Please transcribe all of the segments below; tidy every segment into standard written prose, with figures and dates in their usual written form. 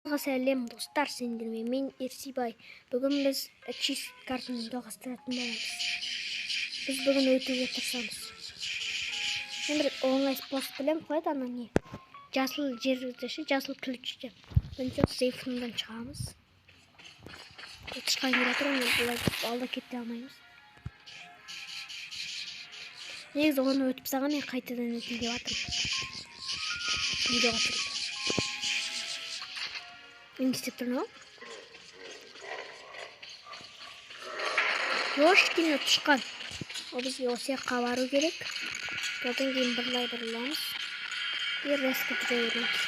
Сәлем достар, сендермен мен Ерсибай. Бүгін біз чиз картаны жалғастыратын боламыз. Біз бүгін өтуге тырысамыз. Мен бір оңай способ білем қойды, ана не? Жасыл жердеші, жасыл ключте. Бірінші сейфінен шығамыз. Тышқан келе тұр, бұлай алда кете алмаймыз. Негізі оны өтіп саған мен қайтадан өтін деп атырмын. Видеоға тұрып. Не істеп тұрмын? Ёшкине тышқан. Ол бізге осы жаққа бару керек. Одан кейін бірлай бұрыламыз. И резко жүре береміз.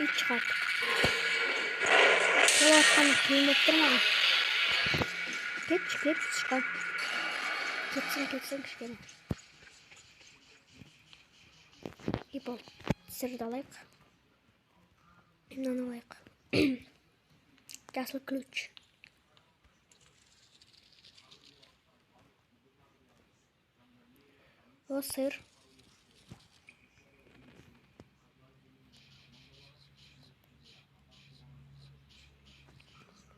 И шығардық. Ол атқаны қиын болып тұр маған. Кет тышқан. Кетсең кішкене. И бұл сырды алайық. Мынаны алайық. Жасыл ключ. О, сыр.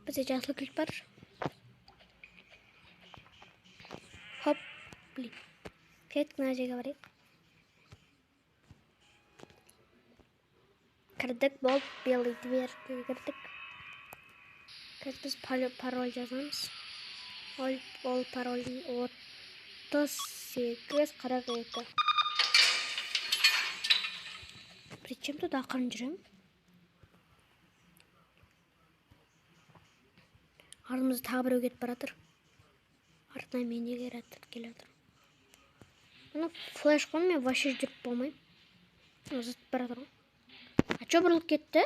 Бізде жасыл ключ бар. Хоп, блин. Кеттік, мына жерге барайық. Кірдік, болып белый дверьге кірдік. Біз пароль жазамыз. Ол пароль 38-42. Причем тут ақырын жүрем? Артымызда тағы біреу кетіп баратыр. Артынан менде келатыр. Мына флеш қойын мен вообще жүріп болмайым. Ұзатып баратыр ғой. А чё бұрылып кетті?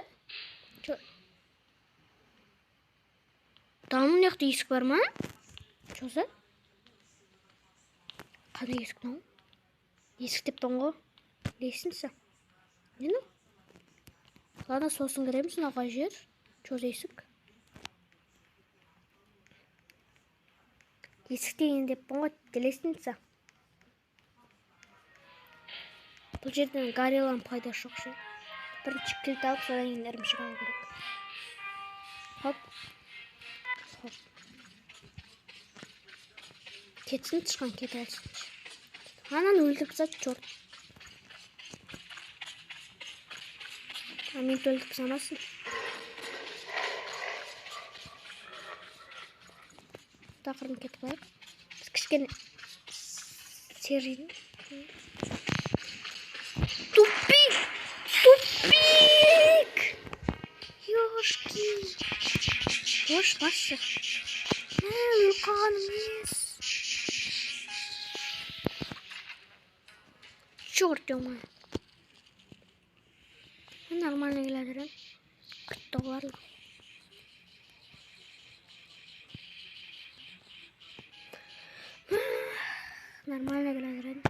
Дамын яқты есік бар ма? Чосы? Қандай есік нау? Есік деп тұңғы? Лесінсі? Не ну? Ладно, сосын кіреміз, наға жер. Чосы есік? Есік деген деп тұңғы, лесінсі? Бұл жерден горелан пайда шоқшы. Бірінші кілт алып, содан кейін ірімшік алу керек. Хоп. Кетсін тышқан, кете алсын. Ананы өлдік зат, чорт. Мен өлдік санасын. Тақырын кетіп қойып. Біз кішкене серейін. Тупик! Ёшки! Ёш, башы. Үлқағаным ес. Чёрт, ё-моё. Нормально келедірем. Күтті оларлы. Нормально келедірем.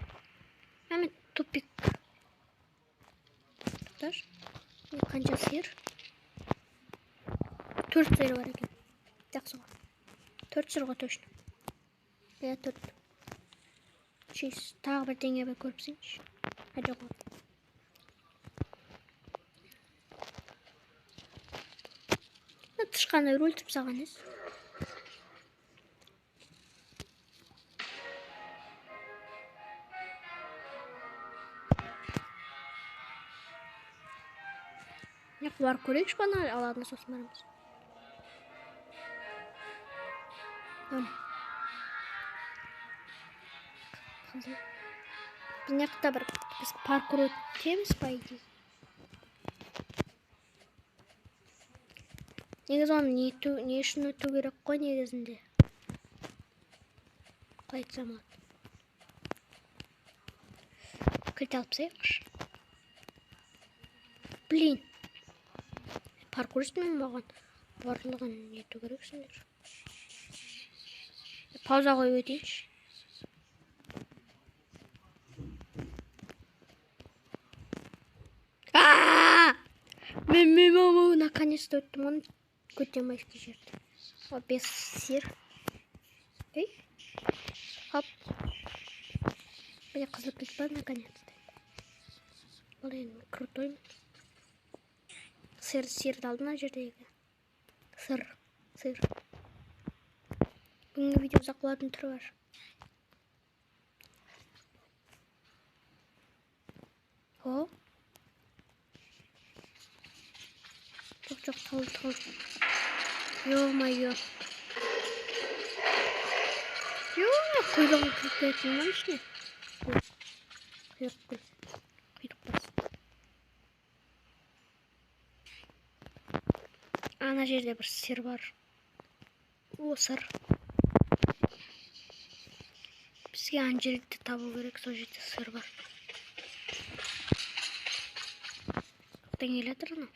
Әмет тупик. Тұқташ. Қанша сыр? 4 сыр бар екен. Жақсы ғой. 4 сырға точно. 4. Чиз. Тағы бір деңе бір көріпсенші. Hadi oğlum. Tışkanı rol tüp sağınız. Ne var koruyuş bana alanı sosmarımız. Tamam. Biz ne kadar biz parkur ötemiz baydı. Негізі оны не үшін өту керек қой негізінде. Қайтсам ат. Кілт алып сайықшы. Блин. Паркур үстімен маған барлығын ету керексіңдер. Пауза қойып өтейінші. Мен наконец-то өттім оны. Көтемайский жерді. О, без сыр. Эй. Хоп. Мне қызыл кілт бар наконец-то. Блин, крутой. Сырды алдым ана жердегі. Сыр. Бүгінгі видео ұзақ болатын түрі бар. О. Çok tol. Yo-mayo. Yo, kuyruğunu kırpıyorsunuz ne? Kuyruk bas. Ana yerde bir sır var. O sır. Bizge öncelikle tabu gerek, so жерде sır var. Dengeyle durun.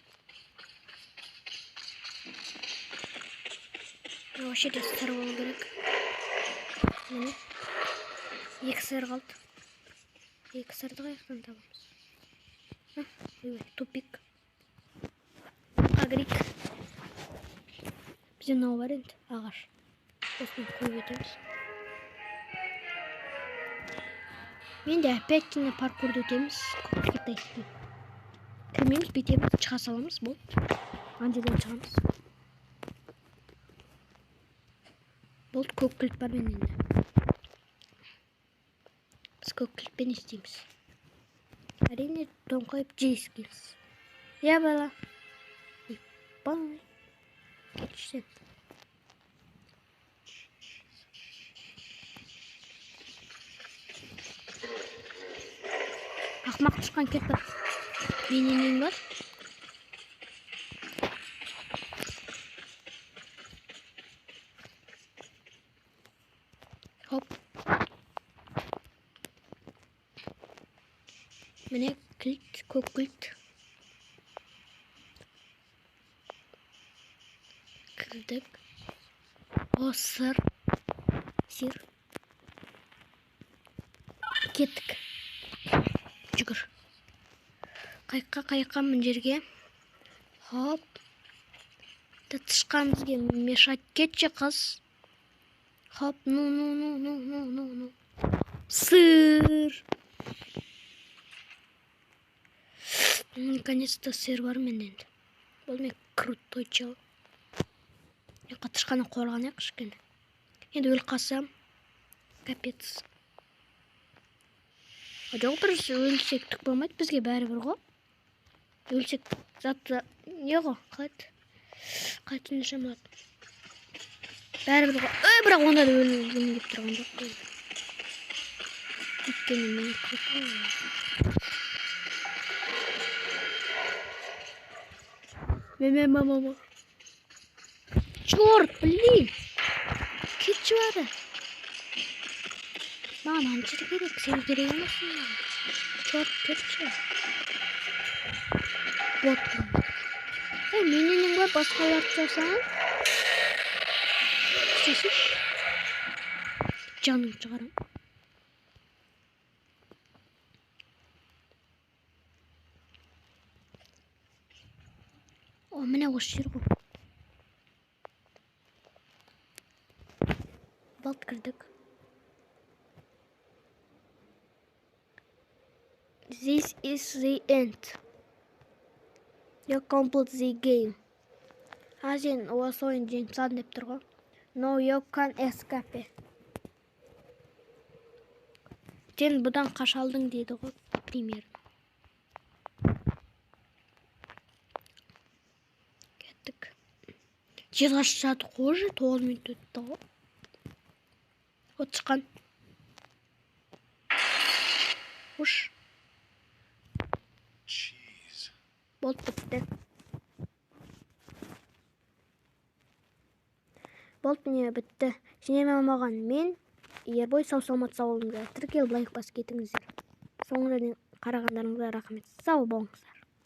O жерде sır болу керек. Міне. Екі сыр қалды. Екі сырды қаяқтан табамыз? Тупик. Агрик. Бізде мынау бар енді, ағаш. Осыны қойып өтеміз. Мен де опять паркурды өтеміз. Көккілтті айтты. Кірмейміз, бүйтеміз, шыға саламыз, болды. Ана жерден шығамыз. Болды, көк кілт бар мен енді. Біз көк кілтпен істейміз. Әрине тоңқайып жейскенсіз. Я бала. Бай. Кетшсен. Ақмақ тұшқан кет бар. Менен бар. Хоп. Міне кілт, көк кілт. Кірдік. О, сыр. Кеттік. Жүгір. Қайыққа мына жерге. Хоп. Тышқан бізге мешать кетші қыз. Хоп, ну. Сыр. Наконец-то сыр бар менен. Бұл мен крутой чел. Тышқаны қорған ек кішкене. Енді өліп қалсам, капец. Жоқ, бір өлсек түк болмайды, бізге бәрібір ғой. Өлсек затты не ғой, қайтын жамады. Бәрібір ғой. Бірақ онда да өлгім деп тұрған жоқ қой. Өйткені мен крутой. Мама. Черт, блин! Кетші бары. Маған анчыры керек, сен керек емесін маған. Черт, кетші. Вот. Менен бар басқаларды жасаған. Сесіп. Жаным шығарам. О, міне осы жер ғой. Балт кірдік. This is the end. You complete the game. Сен осы ойын жеңсің деп тұр ғой. No, you can escape. Сен бұдан қашалдың дейді ғой, пример. Кеттік. Жер қашады қожы, 9 минут өтті ғой. От шыққан. Уш. Болды, бітті. Болды, міне бітті. Сенеме алмаған мен, Ербой сау саламат болыңыздар. Тіркел лайк бас кетіңіздер. Соңғы қарағандарыңызға рахмет. Сау болыңыздар.